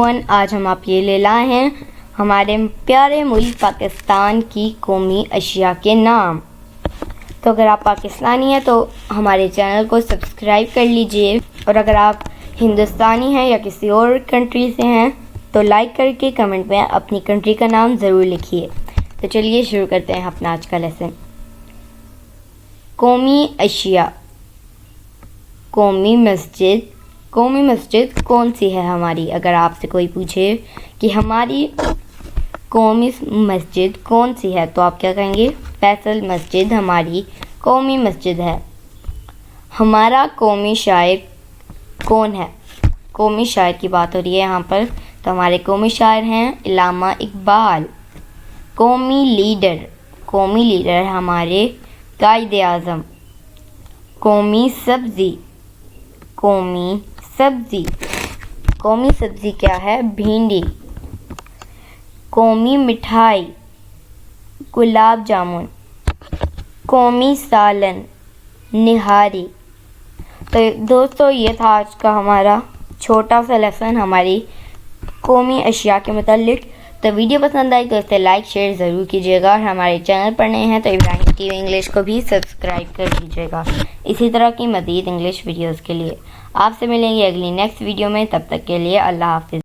Everyone, آج ہم آپ یہ لے لائے ہیں ہمارے پیارے ملک پاکستان کی قومی اشیاء کے نام۔ تو اگر آپ پاکستانی ہیں تو ہمارے چینل کو سبسکرائب کر لیجئے، اور اگر آپ ہندوستانی ہیں یا کسی اور کنٹری سے ہیں تو لائک کر کے کمنٹ میں اپنی کنٹری کا نام ضرور لکھیے۔ تو چلیے شروع کرتے ہیں اپنا آج کا لیسن۔ قومی اشیاء۔ قومی مسجد۔ قومی مسجد کون سی ہے ہماری؟ اگر آپ سے کوئی پوچھے کہ ہماری قومی مسجد کون سی ہے تو آپ کیا کہیں گے؟ فیصل مسجد ہماری قومی مسجد ہے۔ ہمارا قومی شاعر کون ہے؟ قومی شاعر کی بات ہو رہی ہے یہاں پر، تو ہمارے قومی شاعر ہیں علامہ اقبال۔ قومی لیڈر۔ قومی لیڈر ہمارے قائد اعظم۔ قومی سبزی۔ قومی سبزی۔ قومی سبزی کیا ہے؟ بھنڈی۔ قومی مٹھائی گلاب جامن۔ قومی سالن نہاری۔ تو دوستو یہ تھا آج کا ہمارا چھوٹا سا لیسن ہماری قومی اشیاء کے متعلق۔ تو ویڈیو پسند آئی تو اسے لائک شیئر ضرور کیجیے گا، اور ہمارے چینل پر نئے ہیں تو ابراہیم ٹی وی انگلش کو بھی سبسکرائب کر دیجیے گا اسی طرح کی مزید انگلش ویڈیوز کے لیے۔ آپ سے ملیں گے اگلی نیکسٹ ویڈیو میں، تب تک کے لیے اللہ حافظ۔